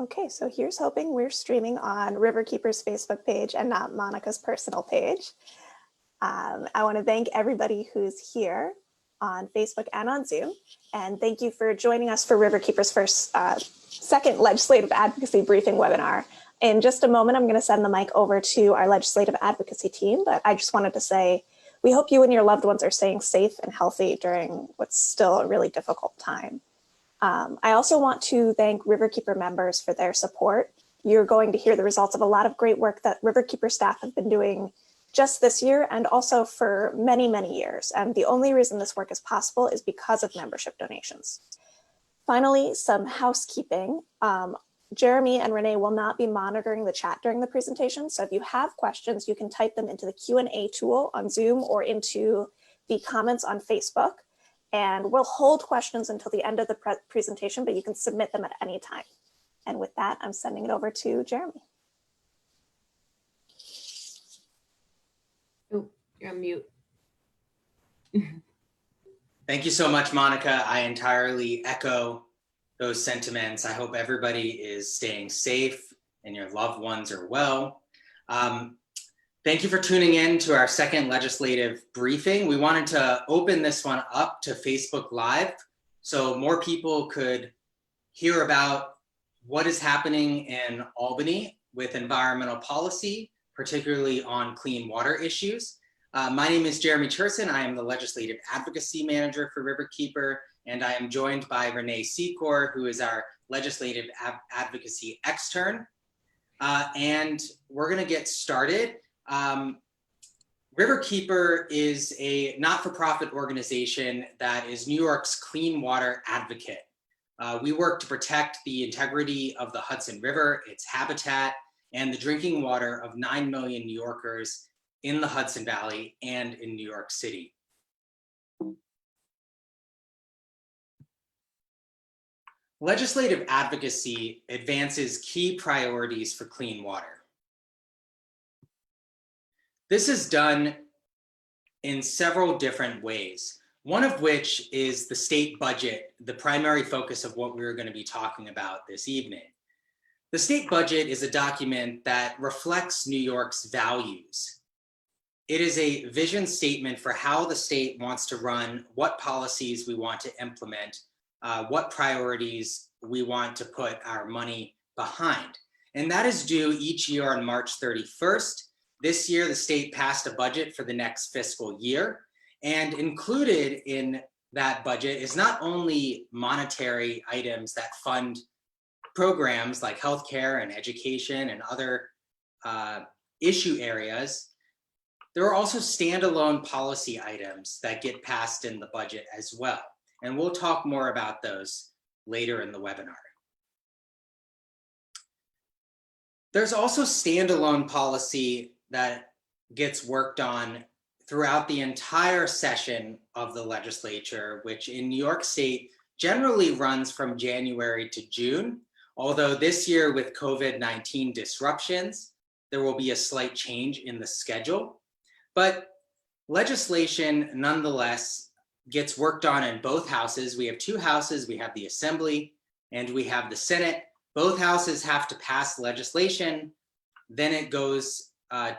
Okay, so here's hoping we're streaming on Riverkeeper's Facebook page and not Monica's personal page. I want to thank everybody who's here on Facebook and on Zoom. And thank you for joining us for Riverkeeper's second legislative advocacy briefing webinar. In just a moment, I'm going to send the mic over to our legislative advocacy team, but I just wanted to say, we hope you and your loved ones are staying safe and healthy during what's still a really difficult time. I also want to thank Riverkeeper members for their support. You're going to hear the results of a lot of great work that Riverkeeper staff have been doing just this year and also for many, many years. And the only reason this work is possible is because of membership donations. Finally, some housekeeping. Jeremy and Renee will not be monitoring the chat during the presentation. So if you have questions, you can type them into the Q&A tool on Zoom or into the comments on Facebook. And we'll hold questions until the end of the presentation, but you can submit them at any time. And with that, I'm sending it over to Jeremy. Oh, you're on mute. Thank you so much, Monica. I entirely echo those sentiments. I hope everybody is staying safe and your loved ones are well. Thank you for tuning in to our second legislative briefing. We wanted to open this one up to Facebook Live so more people could hear about what is happening in Albany with environmental policy, particularly on clean water issues. My name is Jeremy Cherson. I am the Legislative Advocacy Manager for Riverkeeper, and I am joined by Renee Secor, who is our Legislative Advocacy Extern. And we're gonna get started. Riverkeeper is a not-for-profit organization that is New York's clean water advocate. We work to protect the integrity of the Hudson River, its habitat, and the drinking water of 9 million New Yorkers in the Hudson Valley and in New York City. Legislative advocacy advances key priorities for clean water. This is done in several different ways, one of which is the state budget, the primary focus of what we're going to be talking about this evening. The state budget is a document that reflects New York's values. It is a vision statement for how the state wants to run, what policies we want to implement, what priorities we want to put our money behind. And that is due each year on March 31st. This year, the state passed a budget for the next fiscal year, and included in that budget is not only monetary items that fund programs like healthcare and education and other issue areas. There are also standalone policy items that get passed in the budget as well. And we'll talk more about those later in the webinar. There's also standalone policy that gets worked on throughout the entire session of the legislature, which in New York State generally runs from January to June. Although this year with COVID-19 disruptions, there will be a slight change in the schedule. But legislation nonetheless gets worked on in both houses. We have two houses, we have the Assembly and we have the Senate. Both houses have to pass legislation. Then it goes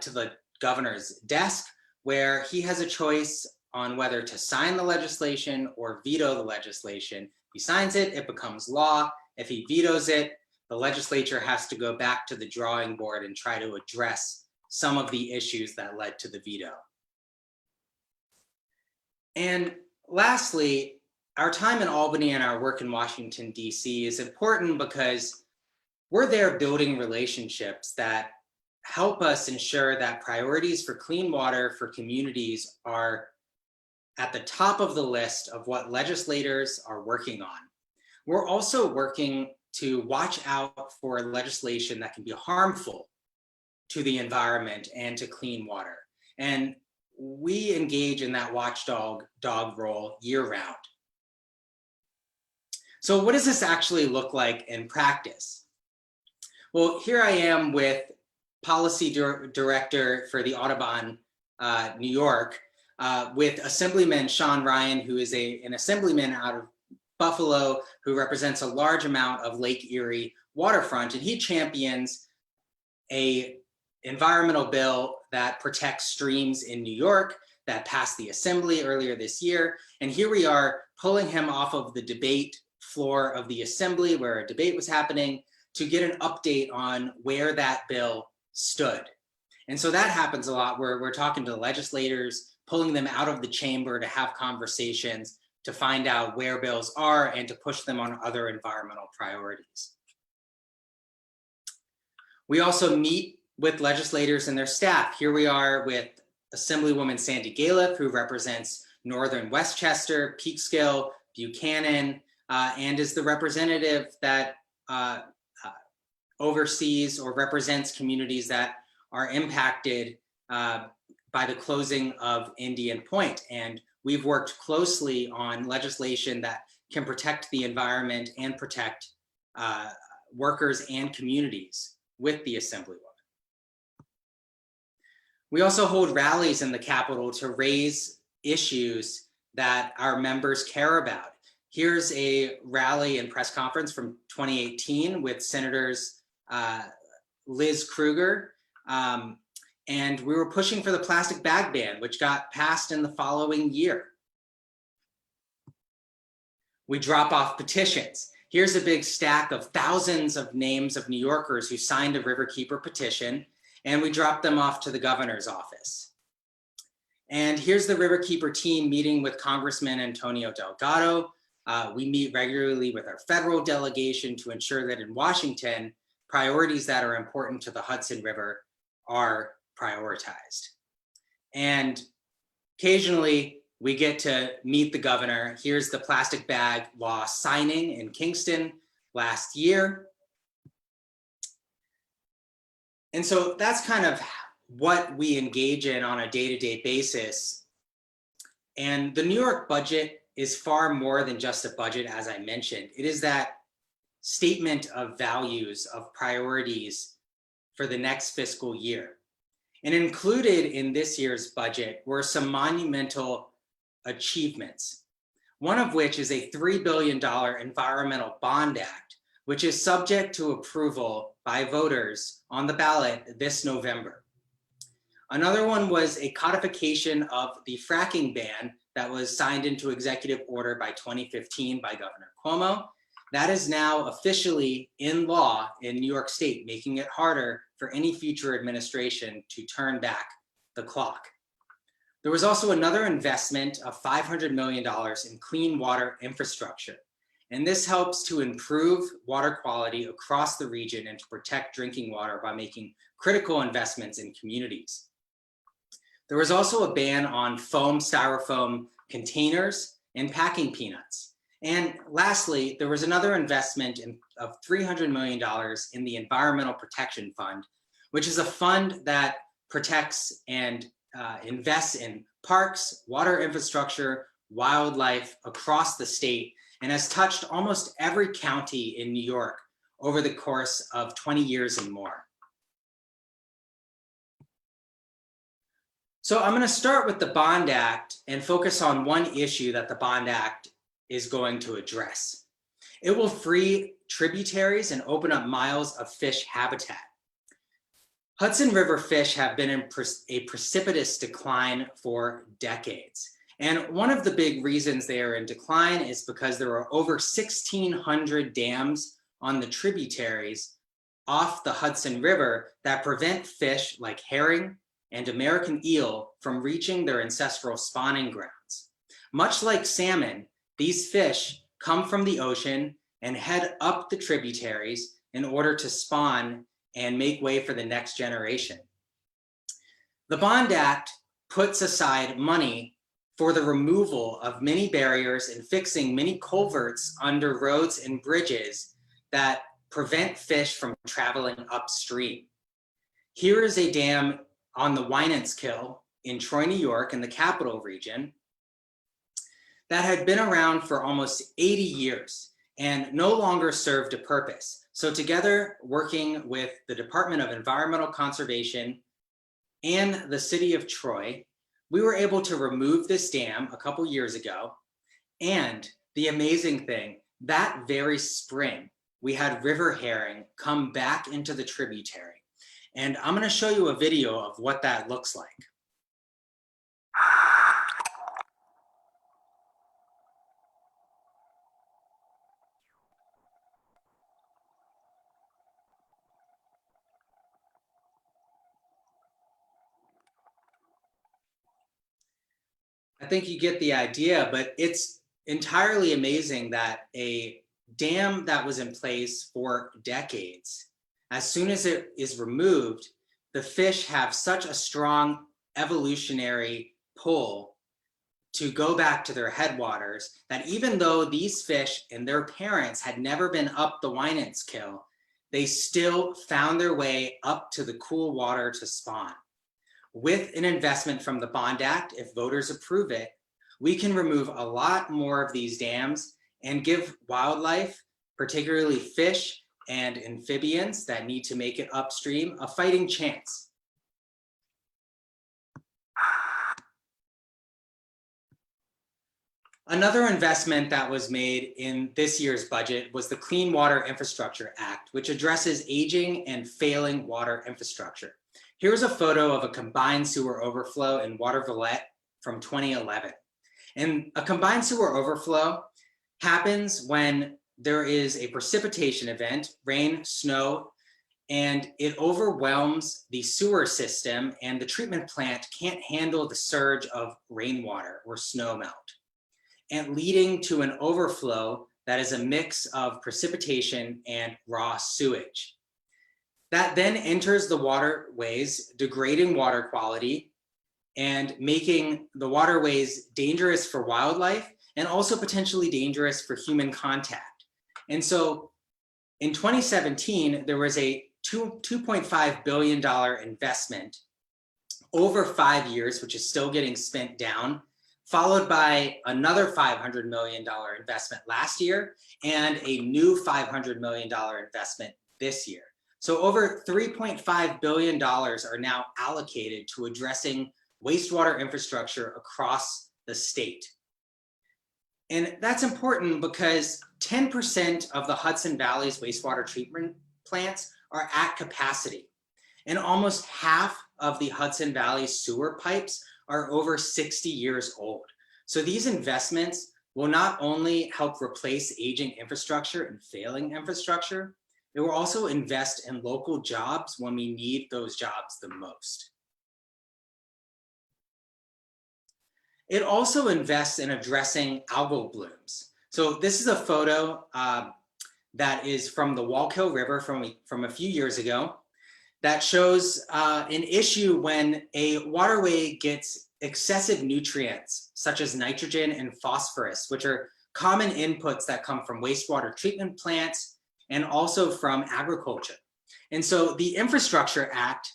to the governor's desk, where he has a choice on whether to sign the legislation or veto the legislation. If he signs it, it becomes law. If he vetoes it, the legislature has to go back to the drawing board and try to address some of the issues that led to the veto. And lastly, our time in Albany and our work in Washington, D.C. is important because we're there building relationships that help us ensure that priorities for clean water for communities are at the top of the list of what legislators are working on. We're also working to watch out for legislation that can be harmful to the environment and to clean water. And we engage in that watchdog role year-round. So what does this actually look like in practice? Well, here I am with Policy Director for the Audubon, New York, with Assemblyman Sean Ryan, who is an assemblyman out of Buffalo, who represents a large amount of Lake Erie waterfront, and he champions a environmental bill that protects streams in New York that passed the Assembly earlier this year. And here we are pulling him off of the debate floor of the Assembly where a debate was happening to get an update on where that bill stood. And so that happens a lot where we're talking to the legislators, pulling them out of the chamber to have conversations to find out where bills are and to push them on other environmental priorities. We also meet with legislators and their staff. Here we are with Assemblywoman Sandy Galef, who represents Northern Westchester, Peekskill, Buchanan, and is the representative that oversees or represents communities that are impacted by the closing of Indian Point. And we've worked closely on legislation that can protect the environment and protect workers and communities with the Assemblywoman. We also hold rallies in the Capitol to raise issues that our members care about. Here's a rally and press conference from 2018 with Senators Liz Krueger, and we were pushing for the plastic bag ban, which got passed in the following year. We drop off petitions. Here's a big stack of thousands of names of New Yorkers who signed a Riverkeeper petition, and we drop them off to the governor's office. And here's the Riverkeeper team meeting with Congressman Antonio Delgado. We meet regularly with our federal delegation to ensure that in Washington, priorities that are important to the Hudson River are prioritized. And occasionally we get to meet the governor. Here's the plastic bag law signing in Kingston last year. And so that's kind of what we engage in on a day-to-day basis. And the New York budget is far more than just a budget, as I mentioned. It is that statement of values, of priorities for the next fiscal year. And included in this year's budget were some monumental achievements, one of which is a $3 billion Environmental Bond Act, which is subject to approval by voters on the ballot this November. Another one was a codification of the fracking ban that was signed into executive order by 2015 by Governor Cuomo. That is now officially in law in New York State, making it harder for any future administration to turn back the clock. There was also another investment of $500 million in clean water infrastructure. And this helps to improve water quality across the region and to protect drinking water by making critical investments in communities. There was also a ban on foam, styrofoam containers and packing peanuts. And lastly, there was another investment of $300 million in the Environmental Protection Fund, which is a fund that protects and invests in parks, water infrastructure, wildlife across the state, and has touched almost every county in New York over the course of 20 years and more. So I'm going to start with the Bond Act and focus on one issue that the Bond Act is going to address. It will free tributaries and open up miles of fish habitat. Hudson River fish have been in a precipitous decline for decades. And one of the big reasons they are in decline is because there are over 1,600 dams on the tributaries off the Hudson River that prevent fish like herring and American eel from reaching their ancestral spawning grounds. Much like salmon, these fish come from the ocean and head up the tributaries in order to spawn and make way for the next generation. The Bond Act puts aside money for the removal of many barriers and fixing many culverts under roads and bridges that prevent fish from traveling upstream. Here is a dam on the Winantskill in Troy, New York, in the Capital Region, that had been around for almost 80 years and no longer served a purpose. So together, working with the Department of Environmental Conservation and the city of Troy, we were able to remove this dam a couple years ago. And the amazing thing, that very spring, we had river herring come back into the tributary. And I'm going to show you a video of what that looks like. I think you get the idea, but it's entirely amazing that a dam that was in place for decades, as soon as it is removed, the fish have such a strong evolutionary pull to go back to their headwaters that even though these fish and their parents had never been up the Wynantskill, they still found their way up to the cool water to spawn. With an investment from the Bond Act, if voters approve it, we can remove a lot more of these dams and give wildlife, particularly fish and amphibians that need to make it upstream, a fighting chance. Another investment that was made in this year's budget was the Clean Water Infrastructure Act, which addresses aging and failing water infrastructure. Here's a photo of a combined sewer overflow in Water Villette from 2011. And a combined sewer overflow happens when there is a precipitation event, rain, snow, and it overwhelms the sewer system, and the treatment plant can't handle the surge of rainwater or snow melt, and leading to an overflow that is a mix of precipitation and raw sewage. That then enters the waterways, degrading water quality and making the waterways dangerous for wildlife and also potentially dangerous for human contact. And so in 2017, there was a $2.5 billion investment over 5 years, which is still getting spent down, followed by another $500 million investment last year and a new $500 million investment this year. So over $3.5 billion are now allocated to addressing wastewater infrastructure across the state. And that's important because 10% of the Hudson Valley's wastewater treatment plants are at capacity. And almost half of the Hudson Valley sewer pipes are over 60 years old. So these investments will not only help replace aging infrastructure and failing infrastructure, it will also invest in local jobs when we need those jobs the most. It also invests in addressing algal blooms. So this is a photo that is from the Wallkill River from a few years ago that shows an issue when a waterway gets excessive nutrients such as nitrogen and phosphorus, which are common inputs that come from wastewater treatment plants and also from agriculture. And so the Infrastructure Act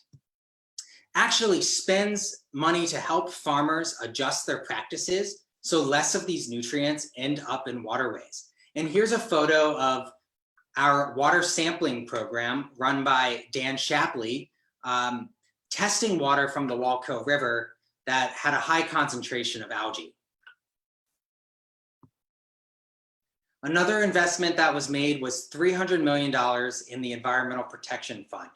actually spends money to help farmers adjust their practices so less of these nutrients end up in waterways. And here's a photo of our water sampling program run by Dan Shapley, testing water from the Wallkill River that had a high concentration of algae. Another investment that was made was $300 million in the Environmental Protection Fund,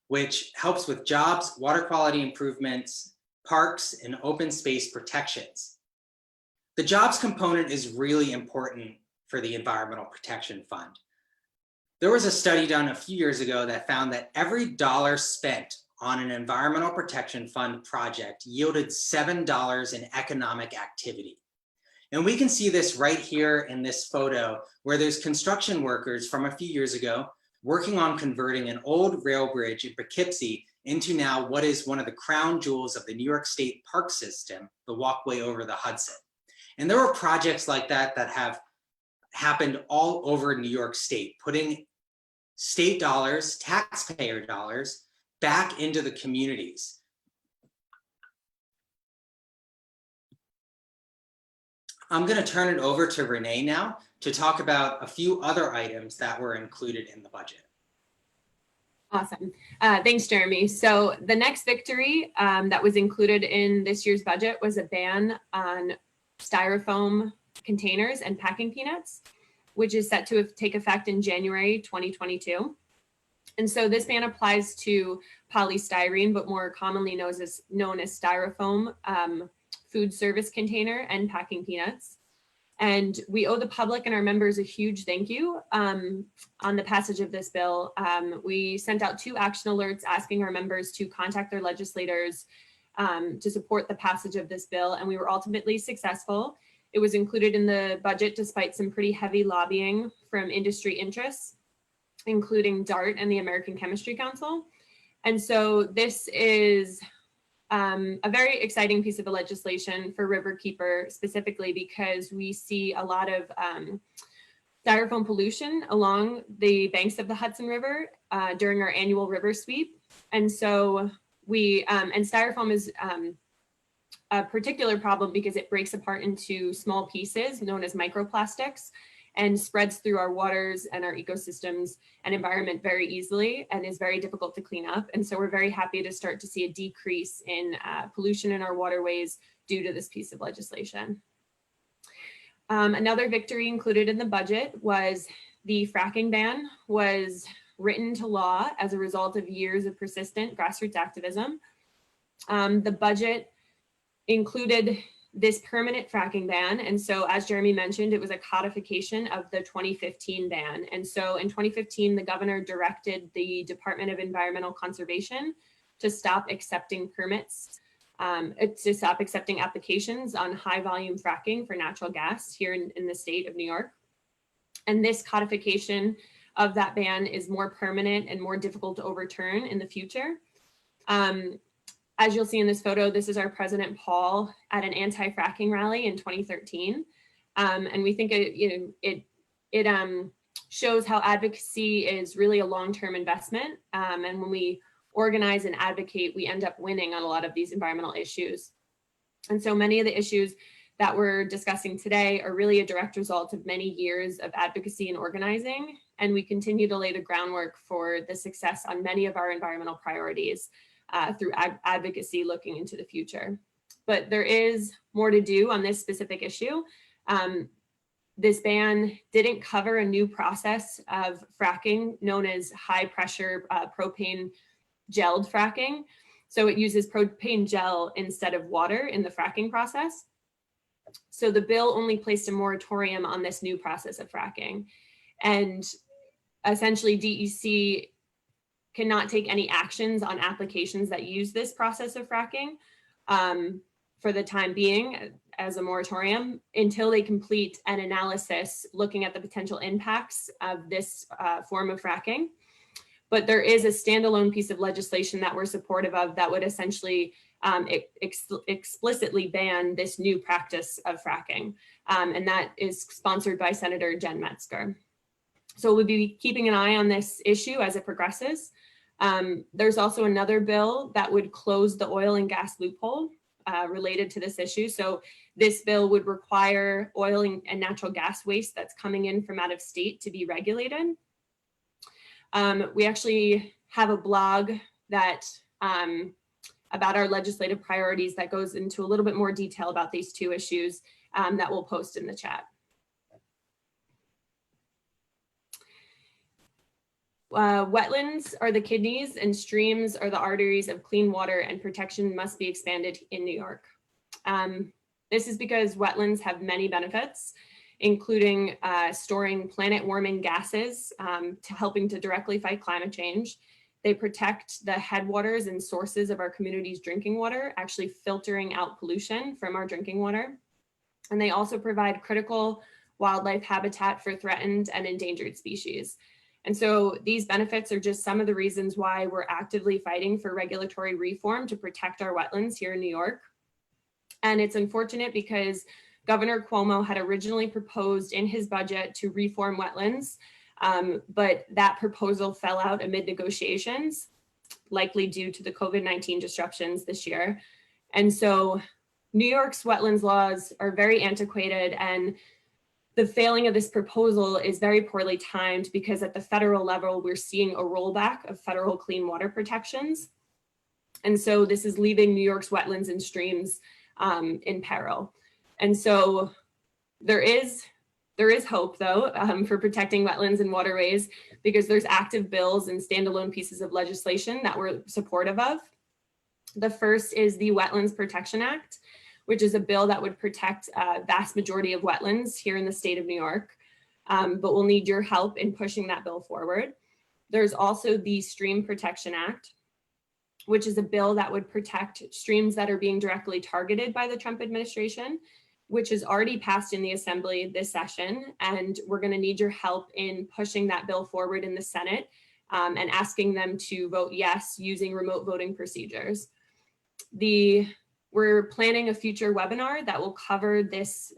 which helps with jobs, water quality improvements, parks, and open space protections. The jobs component is really important for the Environmental Protection Fund. There was a study done a few years ago that found that every dollar spent on an Environmental Protection Fund project yielded $7 in economic activity. And we can see this right here in this photo where there's construction workers from a few years ago working on converting an old rail bridge in Poughkeepsie into now what is one of the crown jewels of the New York State park system, the walkway over the Hudson. And there are projects like that that have happened all over New York State, putting state dollars, taxpayer dollars, back into the communities. I'm going to turn it over to Renee now to talk about a few other items that were included in the budget. Awesome. Thanks, Jeremy. So the next victory that was included in this year's budget was a ban on styrofoam containers and packing peanuts. which is set to take effect in January 2022. And so this ban applies to polystyrene, but more commonly known as styrofoam, food service container and packing peanuts. And we owe the public and our members a huge thank you on the passage of this bill. We sent out 2 action alerts asking our members to contact their legislators to support the passage of this bill, and we were ultimately successful. It was included in the budget despite some pretty heavy lobbying from industry interests, including DART and the American Chemistry Council. And so this is a very exciting piece of legislation for Riverkeeper specifically because we see a lot of styrofoam pollution along the banks of the Hudson River during our annual river sweep. And so and styrofoam is a particular problem because it breaks apart into small pieces known as microplastics and spreads through our waters and our ecosystems and environment very easily and is very difficult to clean up. And so we're very happy to start to see a decrease in pollution in our waterways due to this piece of legislation. Another victory included in the budget was the fracking ban was written to law as a result of years of persistent grassroots activism. The budget included this permanent fracking ban. And so as Jeremy mentioned, it was a codification of the 2015 ban. And so in 2015, the governor directed the Department of Environmental Conservation to stop accepting permits, to stop accepting applications on high volume fracking for natural gas here in the state of New York. And this codification of that ban is more permanent and more difficult to overturn in the future. As you'll see in this photo, this is our President Paul at an anti-fracking rally in 2013. And we think it shows how advocacy is really a long-term investment. And when we organize and advocate, we end up winning on a lot of these environmental issues. And so many of the issues that we're discussing today are really a direct result of many years of advocacy and organizing. And we continue to lay the groundwork for the success on many of our environmental priorities through advocacy looking into the future. But there is more to do on this specific issue. This ban didn't cover a new process of fracking known as high pressure propane gelled fracking. So it uses propane gel instead of water in the fracking process. So the bill only placed a moratorium on this new process of fracking. And essentially DEC cannot take any actions on applications that use this process of fracking for the time being as a moratorium until they complete an analysis looking at the potential impacts of this form of fracking. But there is a standalone piece of legislation that we're supportive of that would essentially explicitly ban this new practice of fracking. And that is sponsored by Senator Jen Metzger. So we'll be keeping an eye on this issue as it progresses. There's also another bill that would close the oil and gas loophole related to this issue. So this bill would require oil and natural gas waste that's coming in from out of state to be regulated. We actually have a blog that about our legislative priorities that goes into a little bit more detail about these 2 issues that we'll post in the chat. Wetlands are the kidneys and streams are the arteries of clean water, and protection must be expanded in New York. This is because wetlands have many benefits, including storing planet warming gases to helping to directly fight climate change. They protect the headwaters and sources of our community's drinking water, actually filtering out pollution from our drinking water. And they also provide critical wildlife habitat for threatened and endangered species. And so these benefits are just some of the reasons why we're actively fighting for regulatory reform to protect our wetlands here in New York. And it's unfortunate because Governor Cuomo had originally proposed in his budget to reform wetlands, but that proposal fell out amid negotiations, likely due to the COVID-19 disruptions this year. And so New York's wetlands laws are very antiquated, and the failing of this proposal is very poorly timed because at the federal level, we're seeing a rollback of federal clean water protections. And so this is leaving New York's wetlands and streams in peril. And so there's There is hope, though, for protecting wetlands and waterways, because there's active bills and standalone pieces of legislation that we're supportive of. The first is the Wetlands Protection Act, which is a bill that would protect a vast majority of wetlands here in the state of New York, but we'll need your help in pushing that bill forward. There's also the Stream Protection Act, which is a bill that would protect streams that are being directly targeted by the Trump administration, which is already passed in the Assembly this session. And we're going to need your help in pushing that bill forward in the Senate and asking them to vote yes using remote voting procedures. We're planning a future webinar that will cover this,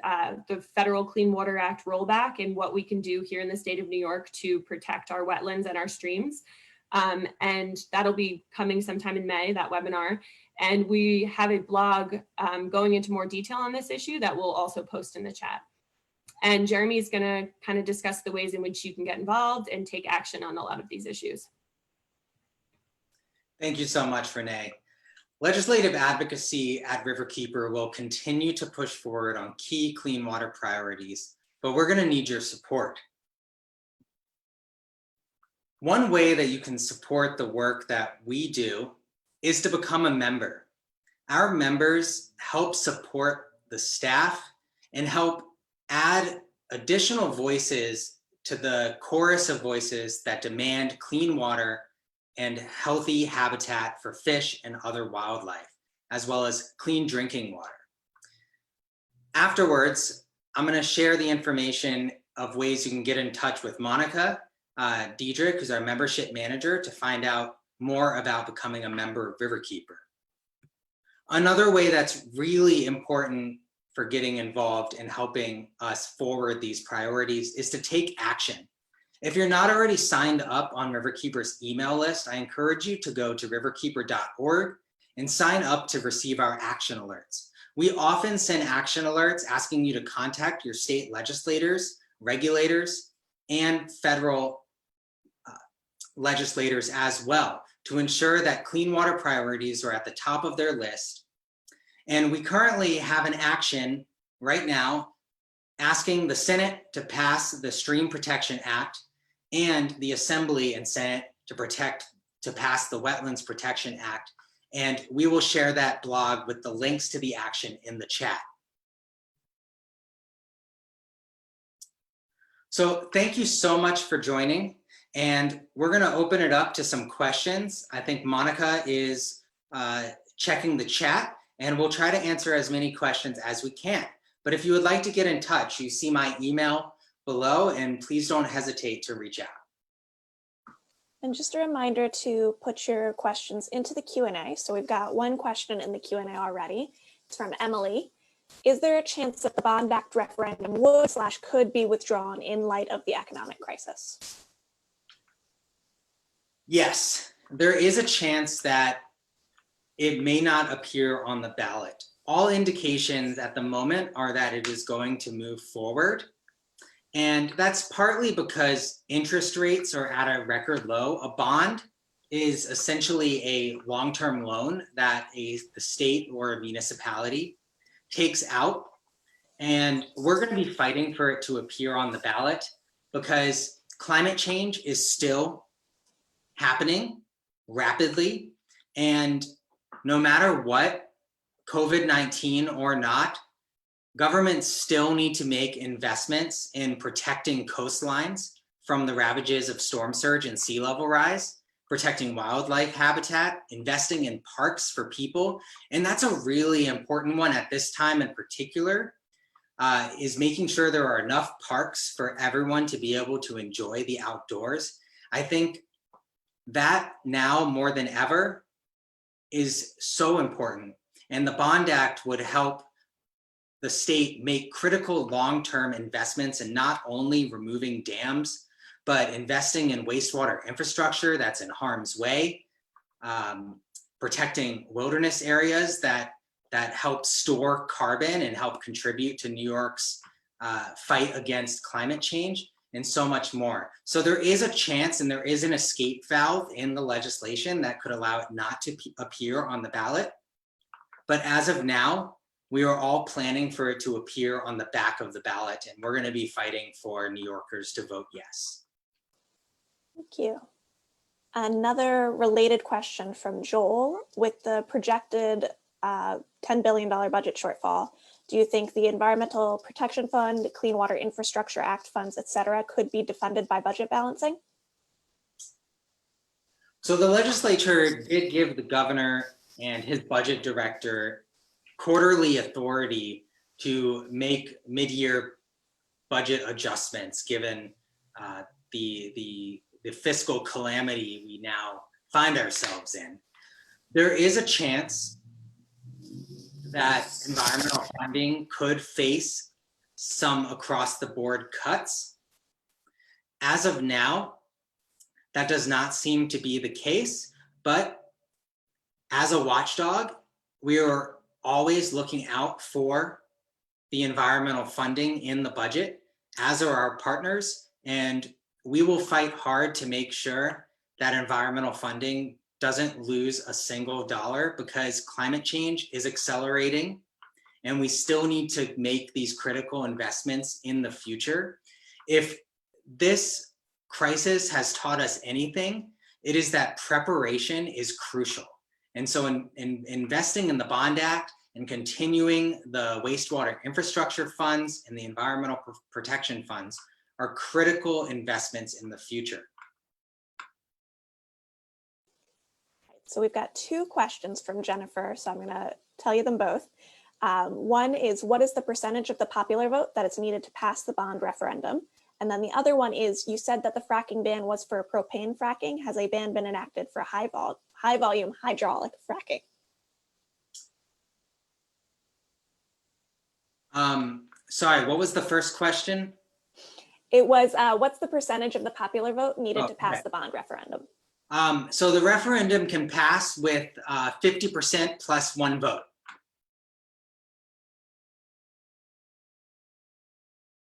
the Federal Clean Water Act rollback and what we can do here in the state of New York to protect our wetlands and our streams. And that'll be coming sometime in May, that webinar. And we have a blog going into more detail on this issue that we'll also post in the chat. And Jeremy is going to kind of discuss the ways in which you can get involved and take action on a lot of these issues. Thank you so much, Renee. Legislative advocacy at Riverkeeper will continue to push forward on key clean water priorities, but we're going to need your support. One way that you can support the work that we do is to become a member. Our members help support the staff and help add additional voices to the chorus of voices that demand clean water and healthy habitat for fish and other wildlife, as well as clean drinking water. Afterwards, I'm going to share the information of ways you can get in touch with Monica Diedrich, who's our membership manager, to find out more about becoming a member of Riverkeeper. Another way that's really important for getting involved and helping us forward these priorities is to take action. If you're not already signed up on Riverkeeper's email list, I encourage you to go to riverkeeper.org and sign up to receive our action alerts. We often send action alerts asking you to contact your state legislators, regulators, and federal legislators as well to ensure that clean water priorities are at the top of their list. And we currently have an action right now asking the Senate to pass the Stream Protection Act and the Assembly and Senate to pass the Wetlands Protection Act. And we will share that blog with the links to the action in the chat. So thank you so much for joining. And we're going to open it up to some questions. I think Monica is checking the chat, and we'll try to answer as many questions as we can. But if you would like to get in touch, you see my email below, and please don't hesitate to reach out. And just a reminder to put your questions into the Q&A. So we've got one question in the Q&A already. It's from Emily. Is there a chance that the bond-backed referendum would/could be withdrawn in light of the economic crisis? Yes, there is a chance that it may not appear on the ballot. All indications at the moment are that it is going to move forward. And that's partly because interest rates are at a record low. A bond is essentially a long-term loan that the state or a municipality takes out. And we're going to be fighting for it to appear on the ballot because climate change is still happening rapidly. And no matter what, COVID-19 or not, governments still need to make investments in protecting coastlines from the ravages of storm surge and sea level rise, protecting wildlife habitat, investing in parks for people. And that's a really important one at this time in particular, is making sure there are enough parks for everyone to be able to enjoy the outdoors. I think that now more than ever is so important. And the Bond Act would help the state make critical long-term investments in not only removing dams, but investing in wastewater infrastructure that's in harm's way, protecting wilderness areas that help store carbon and help contribute to New York's fight against climate change, and so much more. So there is a chance and there is an escape valve in the legislation that could allow it not to appear on the ballot. But as of now, we are all planning for it to appear on the back of the ballot, and we're going to be fighting for New Yorkers to vote yes. Thank you. Another related question from Joel. With the projected $10 billion budget shortfall, do you think the Environmental Protection Fund, Clean Water Infrastructure Act funds, et cetera, could be defunded by budget balancing? So the legislature did give the governor and his budget director quarterly authority to make mid-year budget adjustments given the fiscal calamity we now find ourselves in. There is a chance that environmental funding could face some across the board cuts. As of now, that does not seem to be the case, but as a watchdog, we are always looking out for the environmental funding in the budget, as are our partners, and we will fight hard to make sure that environmental funding doesn't lose a single dollar, because climate change is accelerating and we still need to make these critical investments in the future. If this crisis has taught us anything, it is that preparation is crucial. And so in investing in the Bond Act and continuing the wastewater infrastructure funds and the environmental protection funds are critical investments in the future. So we've got two questions from Jennifer, so I'm going to tell you them both. One is, what is the percentage of the popular vote that is needed to pass the bond referendum? And then the other one is, you said that the fracking ban was for propane fracking. Has a ban been enacted for high volume hydraulic fracking? Sorry, what was the first question? It was, what's the percentage of the popular vote needed to pass okay. the bond referendum? So the referendum can pass with 50% plus one vote.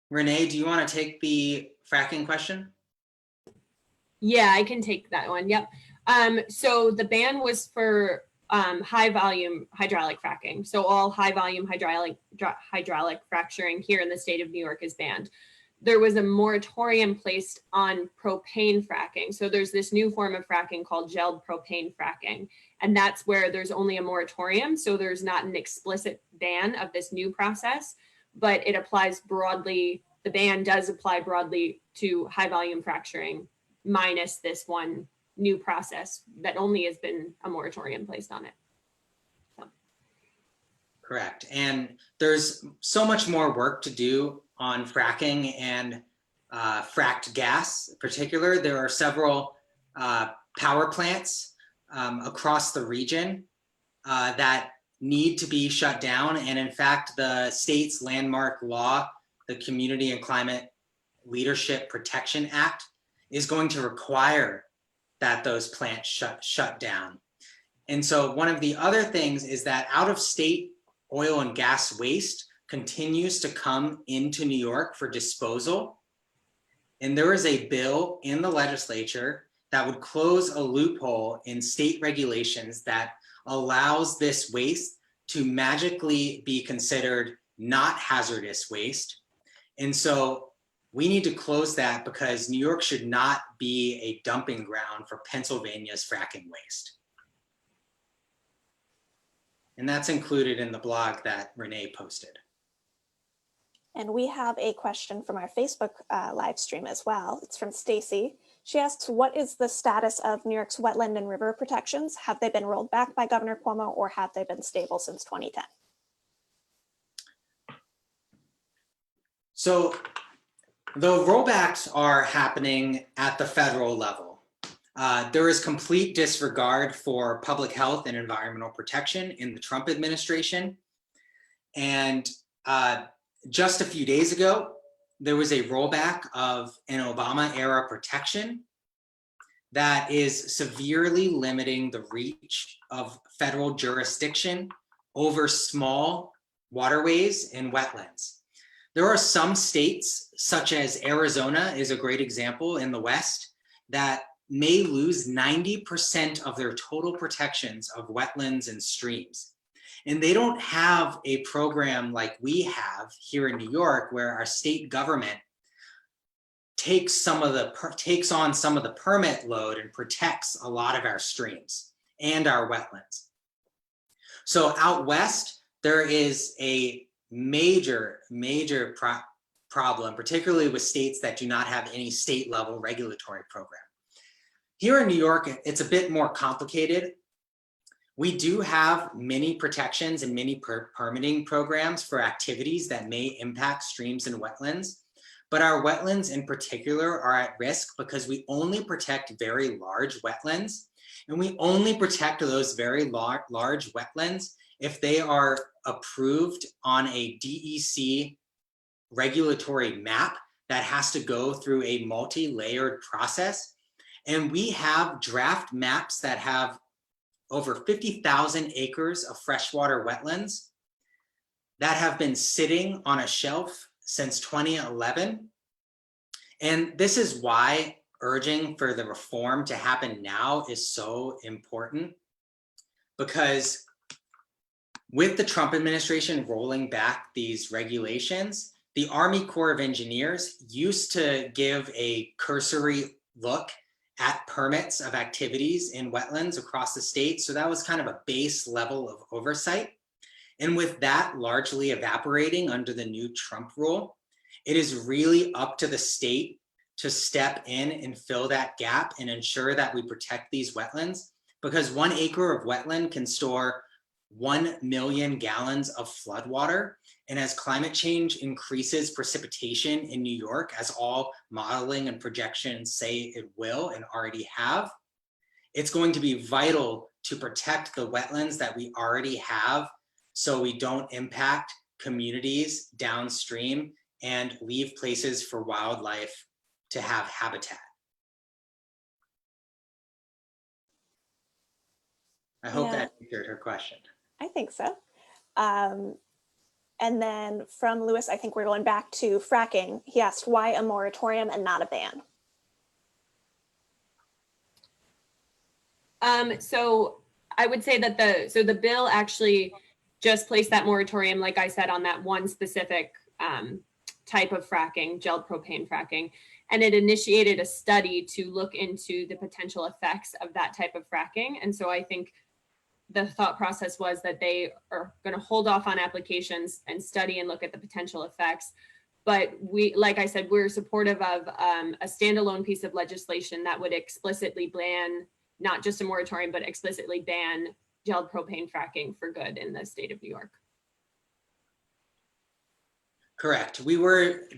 Renee, do you want to take the fracking question? Yeah, I can take that one. Yep. So the ban was for high volume hydraulic fracking. So all high volume hydraulic fracturing here in the state of New York is banned. There was a moratorium placed on propane fracking. So there's this new form of fracking called gelled propane fracking. And that's where there's only a moratorium. So there's not an explicit ban of this new process, but it applies broadly. The ban does apply broadly to high volume fracturing, minus this one new process that only has been a moratorium placed on it. So. Correct. And there's so much more work to do on fracking and fracked gas in particular. There are several power plants across the region that need to be shut down. And in fact, the state's landmark law, the Community and Climate Leadership Protection Act, is going to require that those plants shut down. And so one of the other things is that out of state oil and gas waste continues to come into New York for disposal. And there is a bill in the legislature that would close a loophole in state regulations that allows this waste to magically be considered not hazardous waste. And so we need to close that, because New York should not be a dumping ground for Pennsylvania's fracking waste. And that's included in the blog that Renee posted. And we have a question from our Facebook live stream as well. It's from Stacy. She asks, what is the status of New York's wetland and river protections? Have they been rolled back by Governor Cuomo, or have they been stable since 2010? So the rollbacks are happening at the federal level. There is complete disregard for public health and environmental protection in the Trump administration. And just a few days ago, there was a rollback of an Obama era protection that is severely limiting the reach of federal jurisdiction over small waterways and wetlands. There are some states, such as Arizona is a great example in the West, that may lose 90% of their total protections of wetlands and streams. And they don't have a program like we have here in New York, where our state government takes on some of the permit load and protects a lot of our streams and our wetlands. So out west, there is a major problem, particularly with states that do not have any state level regulatory program. Here in New York, it's a bit more complicated. We do have many protections and many permitting programs for activities that may impact streams and wetlands, but our wetlands in particular are at risk because we only protect very large wetlands, and we only protect those very large wetlands if they are approved on a DEC regulatory map that has to go through a multi-layered process. And we have draft maps that have over 50,000 acres of freshwater wetlands that have been sitting on a shelf since 2011. And this is why urging for the reform to happen now is so important, because with the Trump administration rolling back these regulations, the Army Corps of Engineers used to give a cursory look at permits of activities in wetlands across the state. So that was kind of a base level of oversight. And with that largely evaporating under the new Trump rule, it is really up to the state to step in and fill that gap and ensure that we protect these wetlands, because 1 acre of wetland can store 1 million gallons of floodwater. And as climate change increases precipitation in New York, as all modeling and projections say it will and already have, it's going to be vital to protect the wetlands that we already have so we don't impact communities downstream and leave places for wildlife to have habitat. I hope that answered her question. I think so. And then from Lewis, I think we're going back to fracking. He asked why a moratorium and not a ban? So I would say that the bill actually just placed that moratorium, like I said, on that one specific type of fracking, gelled propane fracking. And it initiated a study to look into the potential effects of that type of fracking. And so I think the thought process was that they are going to hold off on applications and study and look at the potential effects. But we, like I said, we're supportive of a standalone piece of legislation that would explicitly ban, not just a moratorium, but explicitly ban gelled propane fracking for good in the state of New York. Correct. We were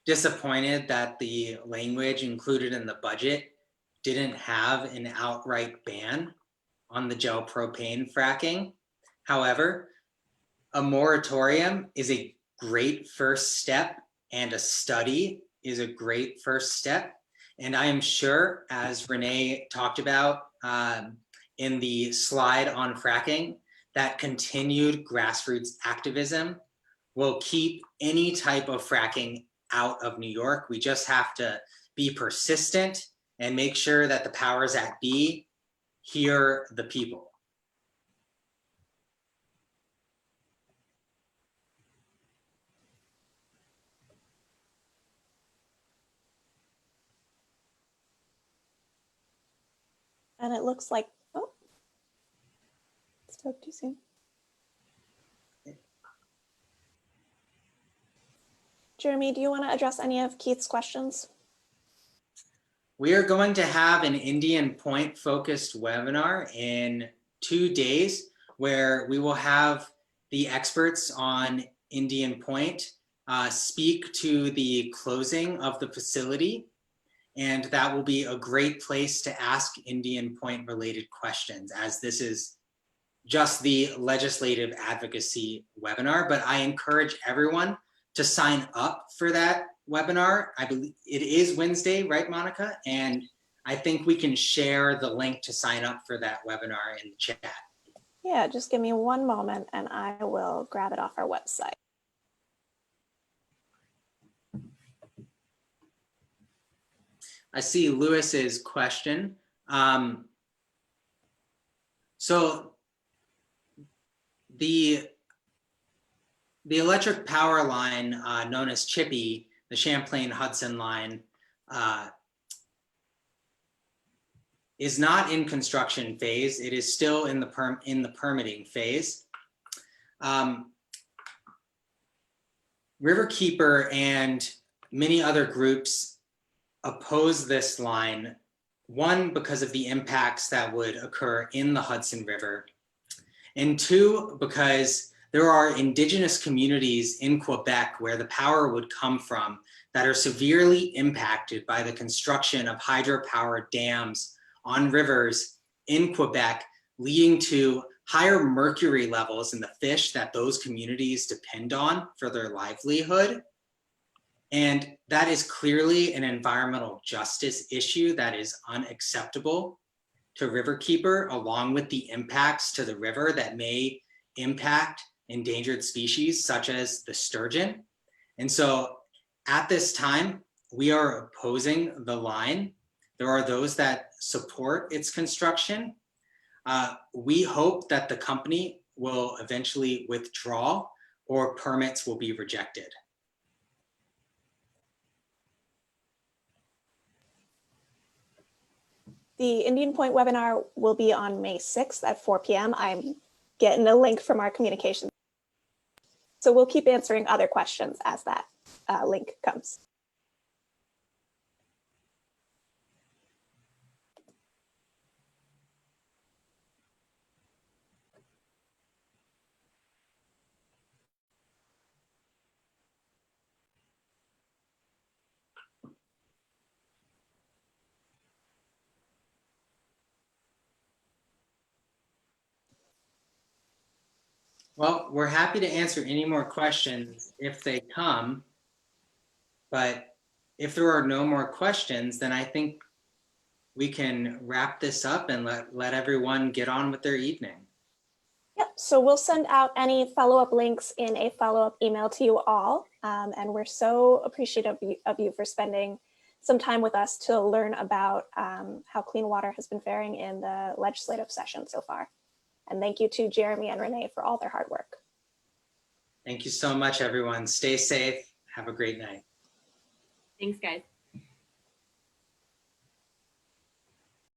disappointed that the language included in the budget didn't have an outright ban on the gel propane fracking. However, a moratorium is a great first step, and a study is a great first step. And I am sure, as Renee talked about in the slide on fracking, that continued grassroots activism will keep any type of fracking out of New York. We just have to be persistent and make sure that the powers that be hear the people. And it looks like, oh, spoke too soon. Jeremy, do you want to address any of Keith's questions? We are going to have an Indian Point focused webinar in 2 days where we will have the experts on Indian Point speak to the closing of the facility. And that will be a great place to ask Indian Point related questions, as this is just the legislative advocacy webinar. But I encourage everyone to sign up for that webinar. I believe it is Wednesday, right, Monica? And I think we can share the link to sign up for that webinar in the chat. Yeah, just give me one moment and I will grab it off our website. I see Lewis's question. So the electric power line known as Chippy, the Champlain Hudson line, is not in construction phase. It is still in the permitting phase. Riverkeeper and many other groups oppose this line, one, because of the impacts that would occur in the Hudson River, and two, because there are indigenous communities in Quebec where the power would come from that are severely impacted by the construction of hydropower dams on rivers in Quebec, leading to higher mercury levels in the fish that those communities depend on for their livelihood. And that is clearly an environmental justice issue that is unacceptable to Riverkeeper, along with the impacts to the river that may impact endangered species such as the sturgeon. And so at this time, we are opposing the line. There are those that support its construction. We hope that the company will eventually withdraw or permits will be rejected. The Indian Point webinar will be on May 6th at 4 p.m. I'm getting a link from our communications. So we'll keep answering other questions as that link comes. Well, we're happy to answer any more questions if they come, but if there are no more questions, then I think we can wrap this up and let everyone get on with their evening. Yep, so we'll send out any follow-up links in a follow-up email to you all. And we're so appreciative of you for spending some time with us to learn about how clean water has been faring in the legislative session so far. And thank you to Jeremy and Renee for all their hard work. Thank you so much, everyone. Stay safe. Have a great night. Thanks, guys.